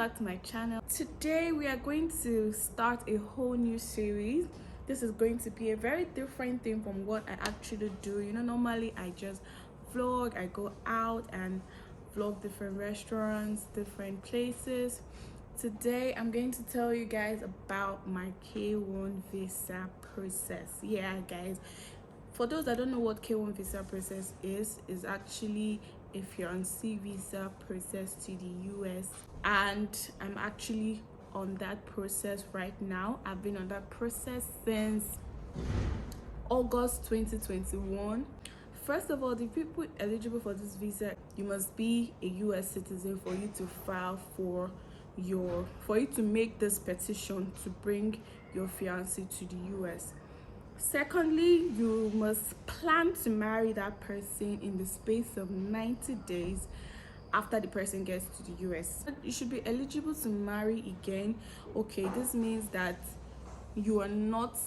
back to my channel. Today we are going to start a whole new series. This is going to be a very different thing from what I actually do. Normally I just vlog, I go out and vlog different restaurants, different places. Today I'm going to tell you guys about my K1 visa process. Yeah guys, for those that don't know what K1 visa process is actually a fiancé visa process to the US, and I'm actually on that process right now. I've been on that process since August 2021. First of all, the people eligible for this visa, you must be a US citizen for you to file for you to make this petition to bring your fiancé to the US. Secondly, you must plan to marry that person in the space of 90 days after the person gets to the US. You should be eligible to marry again. Okay, this means that you are not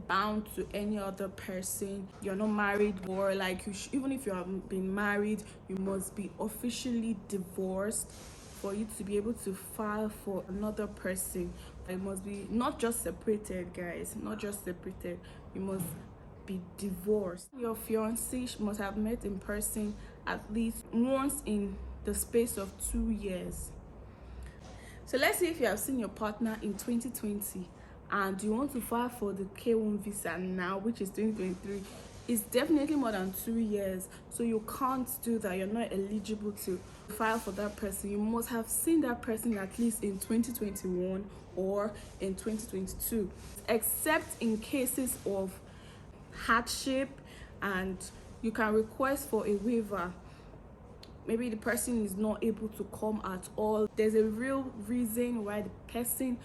bound to any other person. You're not married, or like even if you have been married, you must be officially divorced for you to be able to file for another person. It must be not just separated, guys, not just separated. You must be divorced. Your fiancé must have met in person at least once in the space of 2 years. So let's say if you have seen your partner in 2020 and you want to file for the K1 visa now, which is 2023, it's definitely more than 2 years, so you can't do that. You're not eligible to file for that person. You must have seen that person at least in 2021 or in 2022, except in cases of hardship, and you can request for a waiver. Maybe the person is not able to come at all. There's a real reason why the person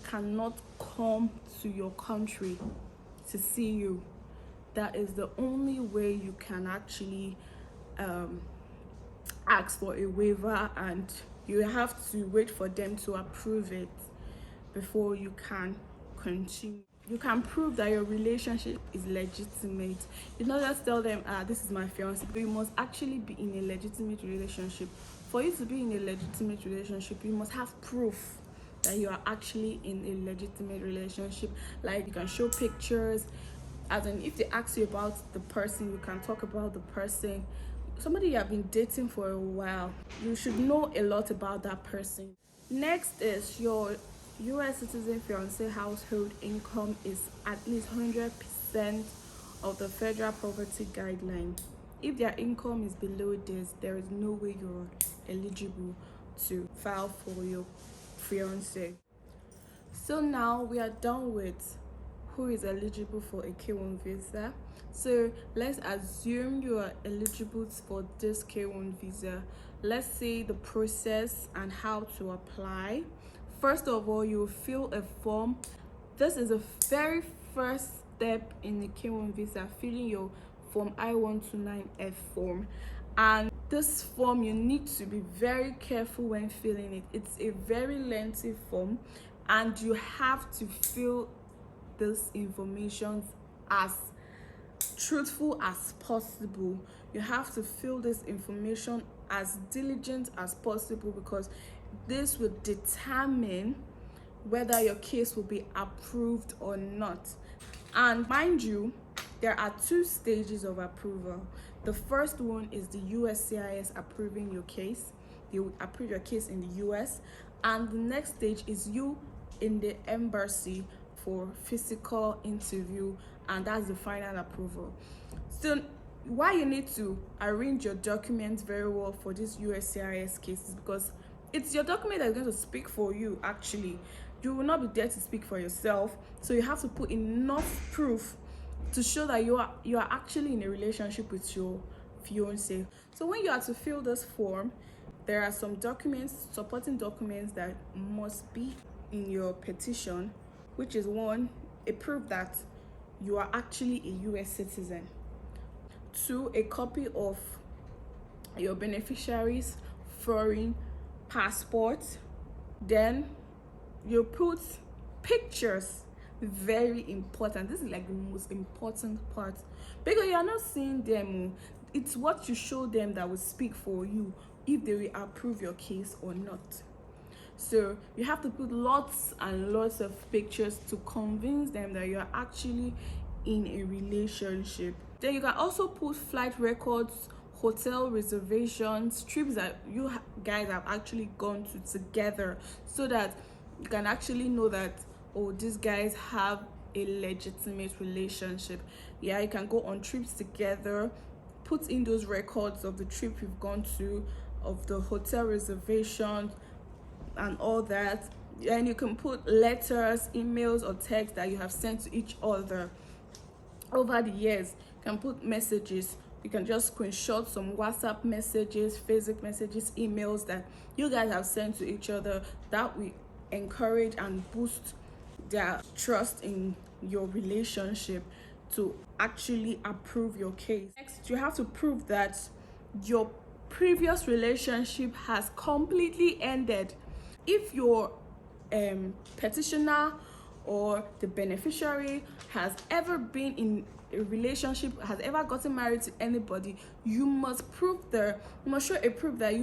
cannot come to your country to see you. That is the only way you can actually ask for a waiver, and you have to wait for them to approve it before you can continue. You can prove that your relationship is legitimate. You not just tell them, this is my fiance, but you must actually be in a legitimate relationship. For you to be in a legitimate relationship, you must have proof that you are actually in a legitimate relationship. Like, you can show pictures, as in if they ask you about the person, you can talk about the person. Somebody you have been dating for a while, you should know a lot about that person. Next is your US citizen fiancé household income is at least 100% of the federal poverty guideline. If their income is below this, there is no way you're eligible to file for your fiancé. So now we are done with who is eligible for a K1 visa. So let's assume you are eligible for this K1 visa. Let's see the process and how to apply. First of all, you will fill a form. This is the very first step in the K1 visa, filling your form I-129F form. And this form, you need to be very careful when filling it. It's a very lengthy form, and you have to fill this information as truthful as possible. You have to fill this information as diligent as possible, because this will determine whether your case will be approved or not. And mind you, there are 2 stages of approval. The first one is the USCIS approving your case. They will approve your case in the US, and the next stage is you in the embassy for physical interview, and that's the final approval. So why you need to arrange your documents very well for this USCIS case is because it's your document that's going to speak for you. Actually, you will not be there to speak for yourself, so you have to put enough proof to show that you are actually in a relationship with your fiancé. So when you are to fill this form, there are some documents, supporting documents, that must be in your petition, which is 1, a proof that you are actually a US citizen. 2, a copy of your beneficiary's foreign passport. Then you put pictures. Very important. This is like the most important part, because you are not seeing them. It's what you show them that will speak for you if they will approve your case or not. So you have to put lots and lots of pictures to convince them that you're actually in a relationship. Then you can also put flight records, hotel reservations, trips that you guys have actually gone to together, so that you can actually know that, oh, these guys have a legitimate relationship. Yeah, you can go on trips together, put in those records of the trip you've gone to, of the hotel reservations and all that. And you can put letters, emails, or texts that you have sent to each other over the years. You can put messages. You can just screenshot some WhatsApp messages, Facebook messages, emails that you guys have sent to each other. That will encourage and boost their trust in your relationship to actually approve your case. Next, you have to prove that your previous relationship has completely ended. If your petitioner or the beneficiary has ever been in a relationship, has ever gotten married to anybody, you must show a proof that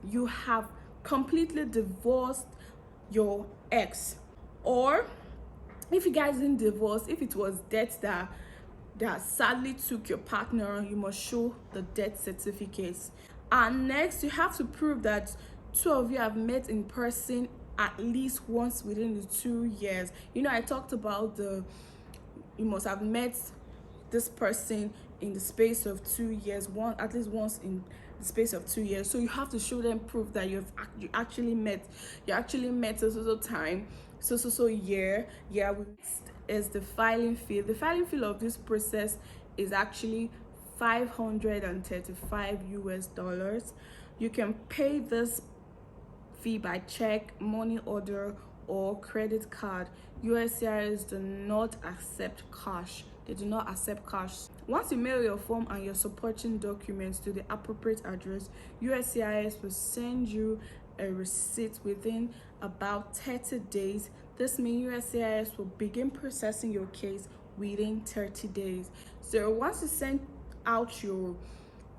you have completely divorced your ex. Or if you guys didn't divorce, if it was death that sadly took your partner, you must show the death certificates. And next, you have to prove that two of you have met in person at least once within the 2 years. I talked about you must have met this person in the space of 2 years, at least once in the space of 2 years. So you have to show them proof that you actually met so time, so year. Yeah, is the filing fee. The filing fee of this process is actually $535 US. You can pay this fee by check, money order, or credit card. USCIS do not accept cash. They do not accept cash. Once you mail your form and your supporting documents to the appropriate address, USCIS will send you a receipt within about 30 days. This means USCIS will begin processing your case within 30 days. So once you send out your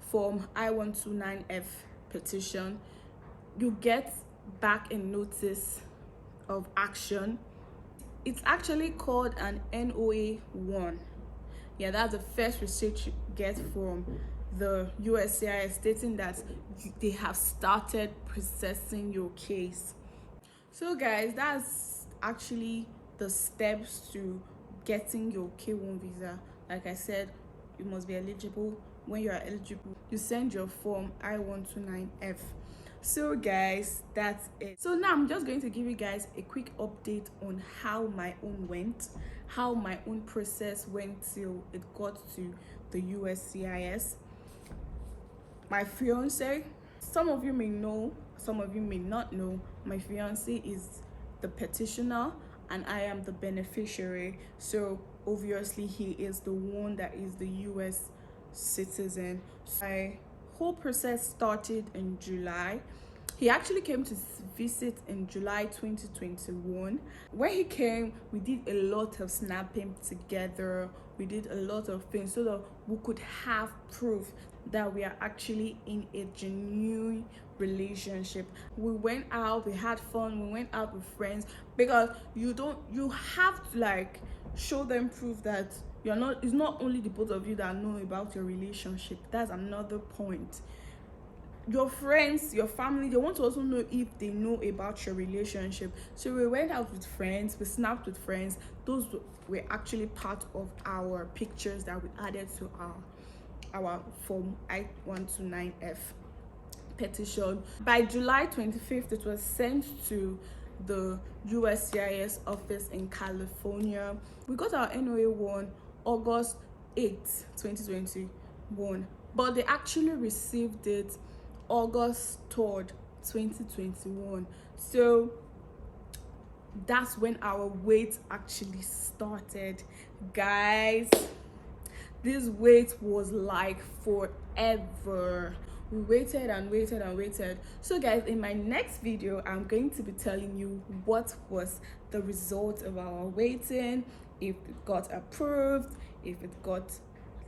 form I-129F petition, you get back a notice of action. It's actually called an NOA-1. Yeah, that's the first receipt you get from the USCIS stating that they have started processing your case. So guys, that's actually the steps to getting your K1 visa. Like I said, you must be eligible. When you are eligible, you send your form I-129F. So guys, that's it. So now I'm just going to give you guys a quick update on how my own went, how my own process went till it got to the USCIS. My fiance, some of you may know, some of you may not know, my fiance is the petitioner and I am the beneficiary. So obviously he is the one that is the US citizen. So my whole process started in July. He actually came to visit in July 2021. When he came, we did a lot of snapping together. We did a lot of things so that we could have proof that we are actually in a genuine relationship. We went out, we had fun, we went out with friends, because you have to show them proof that it's not only the both of you that know about your relationship. That's another point. Your friends, your family, they want to also know if they know about your relationship. So we went out with friends, we snapped with friends. Those were actually part of our pictures that we added to our form I-129F petition. By July 25th, it was sent to the USCIS office in California. We got our NOA-1 August 8th, 2021, but they actually received it August 3rd, 2021. So that's when our wait actually started. Guys, this wait was like forever. We waited and waited and waited. So guys, in my next video, I'm going to be telling you what was the result of our waiting, if it got approved, if it got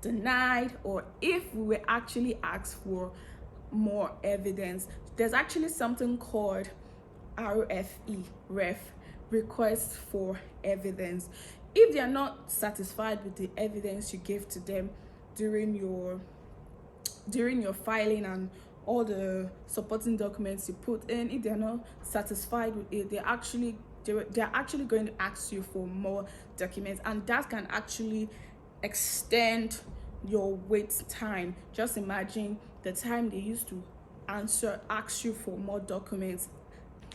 denied, or if we were actually asked for more evidence. There's actually something called ref, request for evidence. If they are not satisfied with the evidence you gave to them during your filing and all the supporting documents you put in, if they're not satisfied with it, they're actually going to ask you for more documents, and that can actually extend your wait time. Just imagine the time they used to ask you for more documents.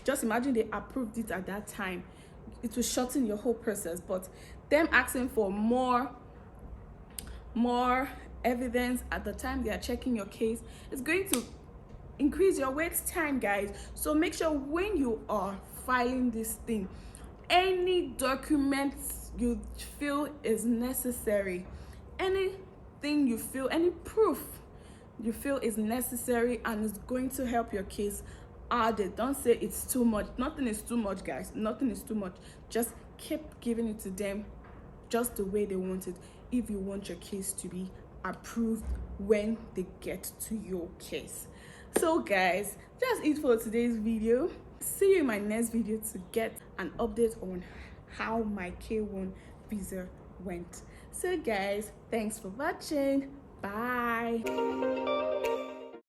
Just imagine they approved it at that time. It will shorten your whole process. But them asking for more evidence at the time they are checking your case, it's going to increase your wait time, guys. So make sure when you are filing this thing, any documents you feel is necessary, anything you feel, any proof you feel is necessary and is going to help your case, add it. Don't say it's too much. Nothing is too much, guys. Nothing is too much. Just keep giving it to them just the way they want it, if you want your case to be approved when they get to your case. So guys, that's it for today's video. See you in my next video to get an update on how my K1 visa went. So guys, thanks for watching. Bye.